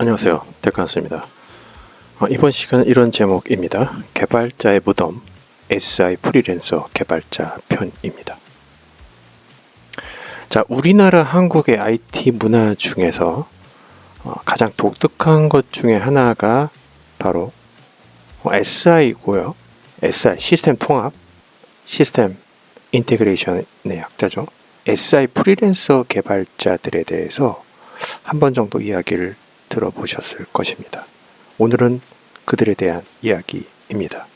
안녕하세요. 데카한스입니다. 이번 시간은 이런 제목입니다. 개발자의 무덤, SI 프리랜서 개발자 편입니다. 자, 우리나라 한국의 IT 문화 중에서 가장 독특한 것 중에 하나가 바로 SI고요. SI, 시스템 통합, 시스템 인테그레이션의 약자죠. SI 프리랜서 개발자들에 대해서 한 번 정도 이야기를 들어보셨을 것입니다. 오늘은 그들에 대한 이야기입니다.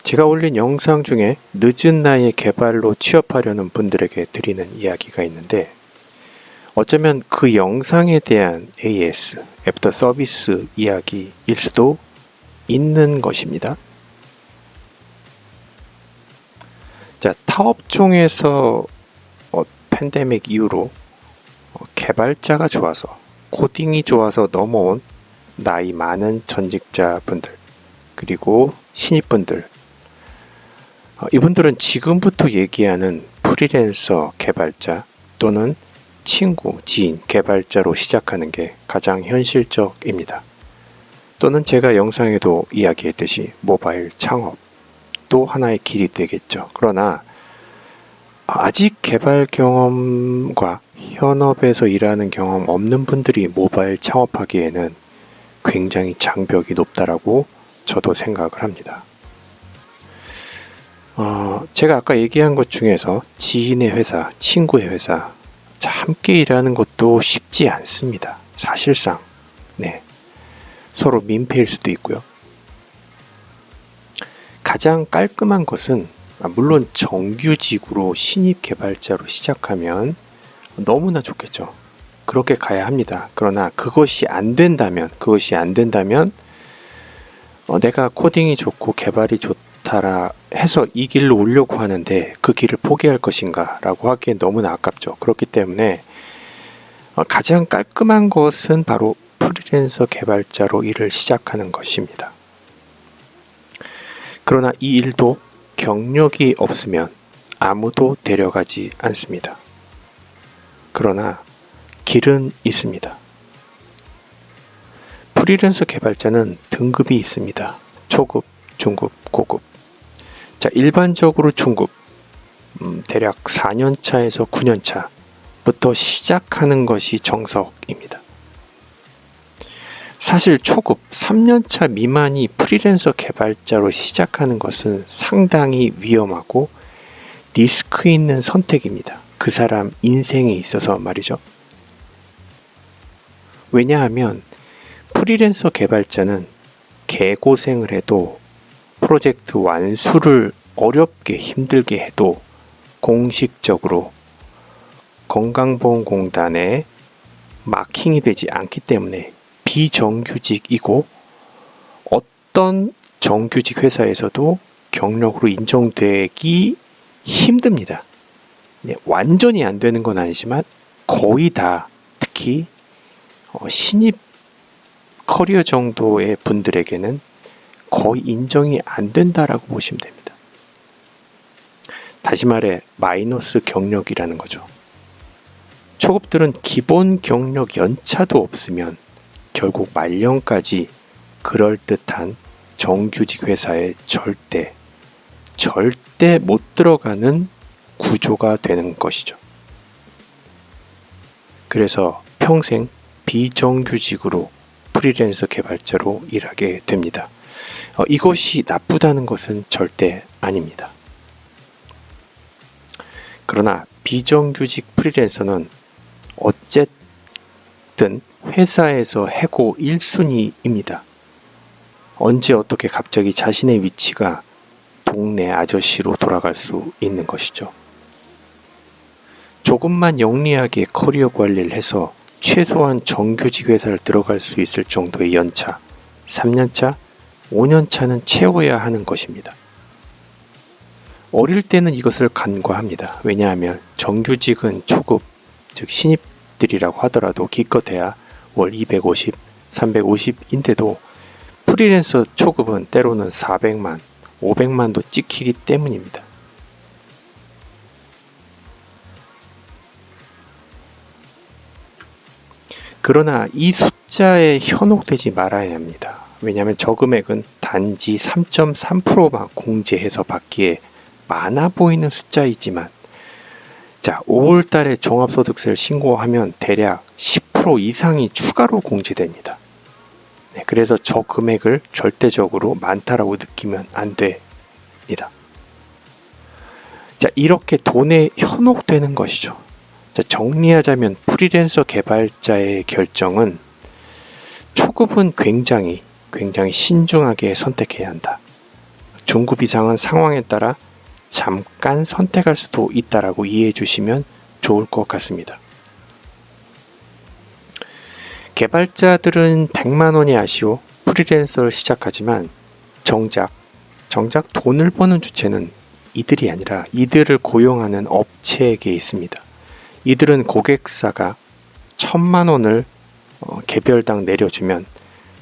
제가 올린 영상 중에 늦은 나이에 개발로 취업하려는 분들에게 드리는 이야기가 있는데 어쩌면 그 영상에 대한 AS, 애프터 서비스 이야기일 수도 있는 것입니다. 자, 타업종에서 팬데믹 이후로 개발자가 좋아서 코딩이 좋아서 넘어온 나이 많은 전직자분들 그리고 신입분들 이분들은 지금부터 얘기하는 프리랜서 개발자 또는 친구, 지인, 개발자로 시작하는 게 가장 현실적입니다. 또는 제가 영상에도 이야기했듯이 모바일 창업도 하나의 길이 되겠죠. 그러나 아직 개발 경험과 현업에서 일하는 경험 없는 분들이 모바일 창업하기에는 굉장히 장벽이 높다라고 저도 생각을 합니다. 제가 아까 얘기한 것 중에서 지인의 회사, 친구의 회사, 함께 일하는 것도 쉽지 않습니다. 사실상, 서로 민폐일 수도 있고요. 가장 깔끔한 것은 물론 정규직으로 신입 개발자로 시작하면 너무나 좋겠죠. 그렇게 가야 합니다. 그러나 그것이 안 된다면 내가 코딩이 좋고 개발이 좋다라 해서 이 길로 오려고 하는데 그 길을 포기할 것인가 라고 하기엔 너무나 아깝죠. 그렇기 때문에 가장 깔끔한 것은 바로 프리랜서 개발자로 일을 시작하는 것입니다. 그러나 이 일도 경력이 없으면 아무도 데려가지 않습니다. 그러나 길은 있습니다. 프리랜서 개발자는 등급이 있습니다. 초급, 중급, 고급. 자, 일반적으로 중급, 대략 4년차에서 9년차부터 시작하는 것이 정석입니다. 사실 초급 3년차 미만이 프리랜서 개발자로 시작하는 것은 상당히 위험하고 리스크 있는 선택입니다. 그 사람 인생에 있어서 말이죠. 왜냐하면 프리랜서 개발자는 개고생을 해도 프로젝트 완수를 어렵게 힘들게 해도 공식적으로 건강보험공단에 마킹이 되지 않기 때문에 비정규직이고 어떤 정규직 회사에서도 경력으로 인정되기 힘듭니다. 완전히 안 되는 건 아니지만 거의 다 특히 신입 커리어 정도의 분들에게는 거의 인정이 안 된다라고 보시면 됩니다. 다시 말해 마이너스 경력이라는 거죠. 초급들은 기본 경력 연차도 없으면 결국 말년까지 그럴듯한 정규직 회사에 절대 못 들어가는 구조가 되는 것이죠. 그래서 평생 비정규직으로 프리랜서 개발자로 일하게 됩니다. 이것이 나쁘다는 것은 절대 아닙니다. 그러나 비정규직 프리랜서는 어쨌든 회사에서 해고 1순위입니다. 언제 어떻게 갑자기 자신의 위치가 동네 아저씨로 돌아갈 수 있는 것이죠. 조금만 영리하게 커리어 관리를 해서 최소한 정규직 회사를 들어갈 수 있을 정도의 연차, 3년차, 5년차는 채워야 하는 것입니다. 어릴 때는 이것을 간과합니다. 왜냐하면 정규직은 초급, 즉 신입들이라고 하더라도 기껏해야 월 250, 350인데도 프리랜서 초급은 때로는 400만, 500만도 찍히기 때문입니다. 그러나 이 숫자에 현혹되지 말아야 합니다. 왜냐하면 저 금액은 단지 3.3%만 공제해서 받기에 많아 보이는 숫자이지만, 자, 5월 달에 종합소득세를 신고하면 대략 10% 이상이 추가로 공제됩니다. 네, 그래서 저 금액을 절대적으로 많다라고 느끼면 안 됩니다. 자, 이렇게 돈에 현혹되는 것이죠. 자, 정리하자면 프리랜서 개발자의 결정은 초급은 굉장히 신중하게 선택해야 한다. 중급 이상은 상황에 따라 잠깐 선택할 수도 있다라고 이해해 주시면 좋을 것 같습니다. 개발자들은 100만 원이 아쉬워 프리랜서를 시작하지만 정작 돈을 버는 주체는 이들이 아니라 이들을 고용하는 업체에게 있습니다. 이들은 고객사가 1,000만 원을 개별당 내려주면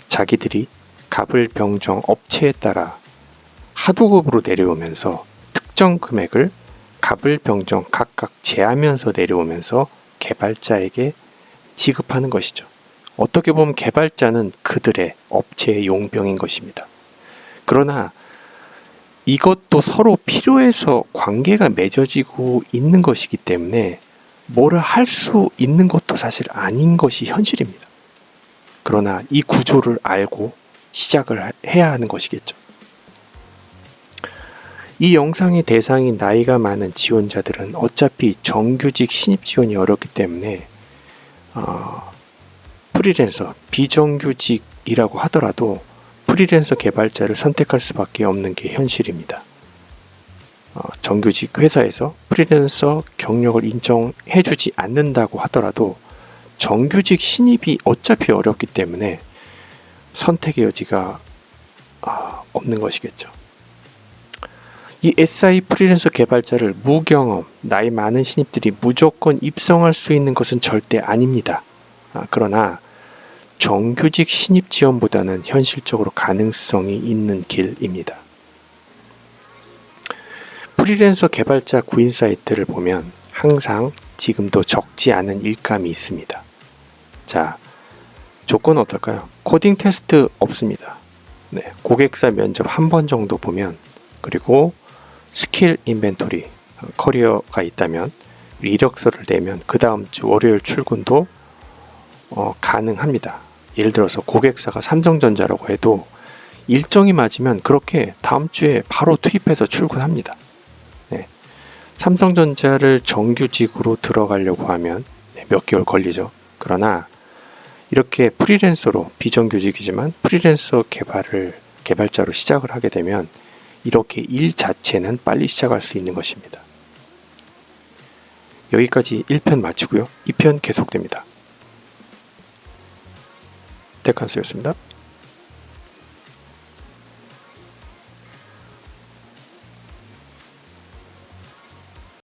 자기들이 갑을병정 업체에 따라 하도급으로 내려오면서 특정 금액을 갑을병정 각각 제하면서 내려오면서 개발자에게 지급하는 것이죠. 어떻게 보면 개발자는 그들의 업체의 용병인 것입니다. 그러나 이것도 서로 필요해서 관계가 맺어지고 있는 것이기 때문에 뭐를 할 수 있는 것도 사실 아닌 것이 현실입니다. 그러나 이 구조를 알고 시작을 해야 하는 것이겠죠. 이 영상의 대상인 나이가 많은 지원자들은 어차피 정규직 신입 지원이 어렵기 때문에 프리랜서, 비정규직이라고 하더라도 프리랜서 개발자를 선택할 수밖에 없는 게 현실입니다. 정규직 회사에서 프리랜서 경력을 인정해주지 않는다고 하더라도 정규직 신입이 어차피 어렵기 때문에 선택의 여지가 없는 것이겠죠. 이 SI 프리랜서 개발자를 무경험, 나이 많은 신입들이 무조건 입성할 수 있는 것은 절대 아닙니다. 그러나 정규직 신입 지원보다는 현실적으로 가능성이 있는 길입니다. 프리랜서 개발자 구인 사이트를 보면 항상 지금도 적지 않은 일감이 있습니다. 자, 조건은 어떨까요? 코딩 테스트 없습니다. 네, 고객사 면접 한 번 정도 보면, 그리고 스킬 인벤토리, 커리어가 있다면 이력서를 내면 그 다음 주 월요일 출근도 가능합니다. 예를 들어서 고객사가 삼성전자라고 해도 일정이 맞으면 그렇게 다음 주에 바로 투입해서 출근합니다. 네, 삼성전자를 정규직으로 들어가려고 하면 몇 개월 걸리죠. 그러나 이렇게 프리랜서로, 비정규직이지만 프리랜서 개발자로 시작을 하게 되면 이렇게 일 자체는 빨리 시작할 수 있는 것입니다. 여기까지 1편 마치고요. 2편 계속됩니다. 테크한스였습니다.